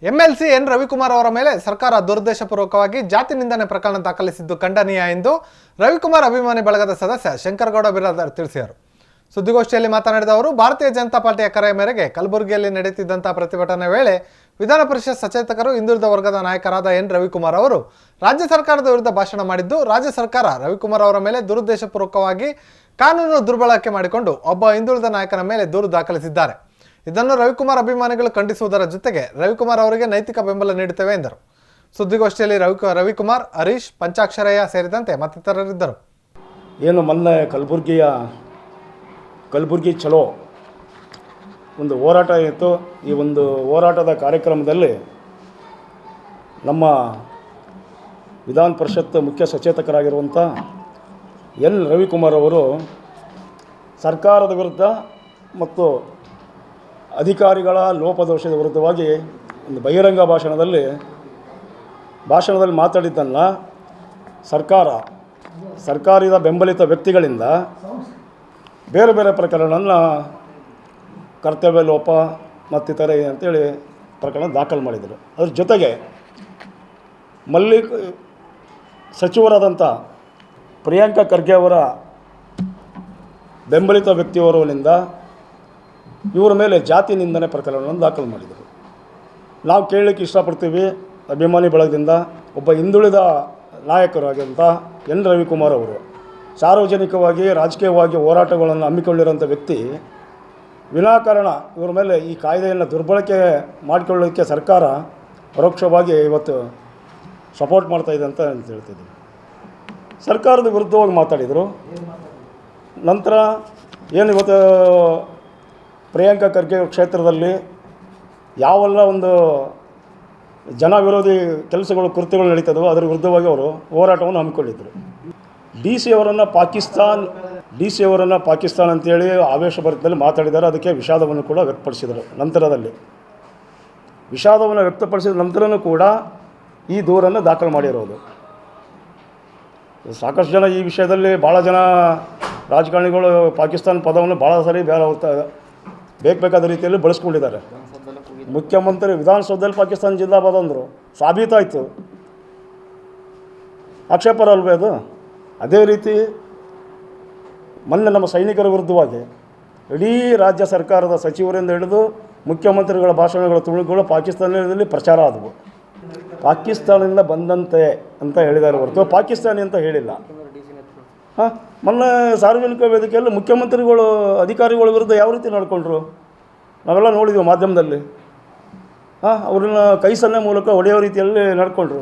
MLC N Ravikumar ಅವರ ಮೇಲೆ ಸರ್ಕಾರ ದುರುದ್ದೇಶಪೂರ್ವಕವಾಗಿ ಜಾತಿ ನಿಂದನೆ ಪ್ರಕರಣ ದಾಖಲಿಸಿದ್ದು ಖಂಡನೀಯ ಎಂದು ರವಿಕುಮಾರ್ ಅಭಿಮಾನಿ ಬಳಗದ ಸದಸ್ಯ ಶಂಕರಗೌಡ ಬಿರಾದಾರ್ ತಿಳಿಸಿದರು. ಸುದ್ದಿಗೋಷ್ಠಿಯಲ್ಲಿ ಮಾತನಾಡಿದ ಅವರು, ಭಾರತೀಯ ಜನತಾ ಪಾರ್ಟಿಯ ಕರೆಯ ಮೇರೆಗೆ ಕಲಬುರಗಿಯಲ್ಲಿ ನಡೆಯುತ್ತಿದ್ದಂತಹ ಪ್ರತಿಭಟನೆ ವೇಳೆ ವಿಧಾನ ಪರಿಷತ್ ಸಚೇತಕರು ಹಿಂದುಳಿದ ವರ್ಗದ ನಾಯಕರಾದ ಎನ್ ರವಿಕುಮಾರ್ ಅವರು ರಾಜ್ಯ ಸರ್ಕಾರದ ವಿರುದ್ಧ ಭಾಷಣ ಮಾಡಿದ್ದು, ರಾಜ್ಯ ಸರ್ಕಾರ ರವಿಕುಮಾರ್ ಅವರ ಮೇಲೆ ದುರುದ್ದೇಶಪೂರ್ವಕವಾಗಿ ಕಾನೂನು ದುರ್ಬಳಕೆ ಮಾಡಿಕೊಂಡು ಒಬ್ಬ ಹಿಂದುಳಿದ ನಾಯಕನ ಮೇಲೆ ದೂರು ದಾಖಲಿಸಿದ್ದಾರೆ. ಇದನ್ನು ರವಿಕುಮಾರ್ ಅಭಿಮಾನಿಗಳು ಖಂಡಿಸುವುದರ ಜೊತೆಗೆ ರವಿಕುಮಾರ್ ಅವರಿಗೆ ನೈತಿಕ ಬೆಂಬಲ ನೀಡುತ್ತೇವೆ ಎಂದರು. ಸುದ್ದಿಗೋಷ್ಠಿಯಲ್ಲಿ ರವಿಕುಮಾರ್, ಹರೀಶ್, ಪಂಚಾಕ್ಷರಯ್ಯ ಸೇರಿದಂತೆ ಮತ್ತಿತರರಿದ್ದರು. ಏನು ಮೊನ್ನೆ ಕಲಬುರಗಿ ಚಲೋ ಒಂದು ಹೋರಾಟ ಇತ್ತು. ಈ ಒಂದು ಹೋರಾಟದ ಕಾರ್ಯಕ್ರಮದಲ್ಲಿ ನಮ್ಮ ವಿಧಾನ ಪರಿಷತ್ ಮುಖ್ಯ ಸಚೇತಕರಾಗಿರುವಂಥ ಎನ್ ರವಿಕುಮಾರ್ ಅವರು ಸರ್ಕಾರದ ವಿರುದ್ಧ ಮತ್ತು ಅಧಿಕಾರಿಗಳ ಲೋಪದೋಷದ ವಿರುದ್ಧವಾಗಿ ಒಂದು ಬಹಿರಂಗ ಭಾಷಣದಲ್ಲಿ ಮಾತಾಡಿದ್ದನ್ನು ಸರ್ಕಾರದ ಬೆಂಬಲಿತ ವ್ಯಕ್ತಿಗಳಿಂದ ಬೇರೆ ಬೇರೆ ಪ್ರಕರಣವನ್ನು ಕರ್ತವ್ಯ ಲೋಪ ಮತ್ತಿತರೆ ಅಂತೇಳಿ ಪ್ರಕರಣ ದಾಖಲು ಮಾಡಿದರು. ಅದ್ರ ಜೊತೆಗೆ ಸಚಿವರಾದಂಥ ಪ್ರಿಯಾಂಕಾ ಖರ್ಗೆ ಅವರ ಬೆಂಬಲಿತ ವ್ಯಕ್ತಿಯವರಿಂದ ಇವರ ಮೇಲೆ ಜಾತಿ ನಿಂದನೆ ಪ್ರಕರಣವನ್ನು ದಾಖಲು ಮಾಡಿದರು. ನಾವು ಕೇಳಲಿಕ್ಕೆ ಇಷ್ಟಪಡ್ತೀವಿ, ಅಭಿಮಾನಿ ಬಳಗದಿಂದ ಒಬ್ಬ ಹಿಂದುಳಿದ ನಾಯಕರಾಗಿದ್ದಂಥ ಎನ್ ರವಿಕುಮಾರ್ ಅವರು ಸಾರ್ವಜನಿಕವಾಗಿ ರಾಜಕೀಯವಾಗಿ ಹೋರಾಟಗಳನ್ನು ಹಮ್ಮಿಕೊಂಡಿರೋಂಥ ವ್ಯಕ್ತಿ ವಿನಾಕಾರಣ ಇವರ ಮೇಲೆ ಈ ಕಾಯ್ದೆಯನ್ನು ದುರ್ಬಳಕೆ ಮಾಡಿಕೊಳ್ಳೋದಕ್ಕೆ ಸರ್ಕಾರ ಪರೋಕ್ಷವಾಗಿ ಇವತ್ತು ಸಪೋರ್ಟ್ ಮಾಡ್ತಾಯಿದೆ ಅಂತ ಹೇಳ್ತಿದ್ದೀವಿ. ಸರ್ಕಾರದ ವಿರುದ್ಧವಾಗಿ ಮಾತಾಡಿದರು. ನಂತರ ಏನು ಇವತ್ತು ಪ್ರಿಯಾಂಕಾ ಖರ್ಗೆ ಕ್ಷೇತ್ರದಲ್ಲಿ ಯಾವೆಲ್ಲ ಒಂದು ಜನ ವಿರೋಧಿ ಕೃತ್ಯಗಳು ನಡೀತದೋ ಅದರ ವಿರುದ್ಧವಾಗಿ ಅವರು ಹೋರಾಟವನ್ನು ಹಮ್ಮಿಕೊಂಡಿದ್ದರು. ಡಿ ಸಿ ಅವರನ್ನು ಪಾಕಿಸ್ತಾನ ಅಂತೇಳಿ ಆವೇಶಭರಿತದಲ್ಲಿ ಮಾತಾಡಿದ್ದಾರೆ. ಅದಕ್ಕೆ ವಿಷಾದವನ್ನು ಕೂಡ ವ್ಯಕ್ತಪಡಿಸಿದರು. ವಿಷಾದವನ್ನು ವ್ಯಕ್ತಪಡಿಸಿದ ನಂತರನೂ ಕೂಡ ಈ ದೂರನ್ನು ದಾಖಲು ಮಾಡಿರೋದು. ಸಾಕಷ್ಟು ಜನ ಈ ವಿಷಯದಲ್ಲಿ ಭಾಳ ಜನ ರಾಜಕಾರಣಿಗಳು ಪಾಕಿಸ್ತಾನ ಪದವನ್ನು ಭಾಳ ಸರಿ ಬೇಕಾದ ರೀತಿಯಲ್ಲಿ ಬಳಸ್ಕೊಂಡಿದ್ದಾರೆ. ಮುಖ್ಯಮಂತ್ರಿ ವಿಧಾನಸೌಧದಲ್ಲಿ ಪಾಕಿಸ್ತಾನ ಜಿಂದಾಬಾದ್ ಅಂದರು, ಸಾಬೀತಾಯಿತು, ಆಕ್ಷೇಪರ ಅಲ್ವೇ ಅದು? ಅದೇ ರೀತಿ ಮೊನ್ನೆ ನಮ್ಮ ಸೈನಿಕರ ವಿರುದ್ಧವಾಗಿ ಇಡೀ ರಾಜ್ಯ ಸರ್ಕಾರದ ಸಚಿವರಿಂದ ಹಿಡಿದು ಮುಖ್ಯಮಂತ್ರಿಗಳ ಭಾಷಣಗಳ ತುಣುಕುಗಳು ಪಾಕಿಸ್ತಾನದಲ್ಲಿ ಪ್ರಚಾರ ಆದವು. ಪಾಕಿಸ್ತಾನದಿಂದ ಬಂದಂತೆ ಅಂತ ಹೇಳಿದ್ದಾರೆ ಹೊರತು ಪಾಕಿಸ್ತಾನಿ ಅಂತ ಹೇಳಿಲ್ಲ. ಮೊನ್ನೆ ಸಾರ್ವಜನಿಕ ವೇದಿಕೆಯಲ್ಲಿ ಮುಖ್ಯಮಂತ್ರಿಗಳು ಅಧಿಕಾರಿಗಳ ವಿರುದ್ಧ ಯಾವ ರೀತಿ ನಡ್ಕೊಂಡ್ರು ನಾವೆಲ್ಲ ನೋಡಿದ್ವಿ ಮಾಧ್ಯಮದಲ್ಲಿ. ಅವ್ರನ್ನ ಕೈ ಸನ್ನೆ ಮೂಲಕ ಹೊಡೆಯೋ ರೀತಿಯಲ್ಲಿ ನಡ್ಕೊಂಡ್ರು.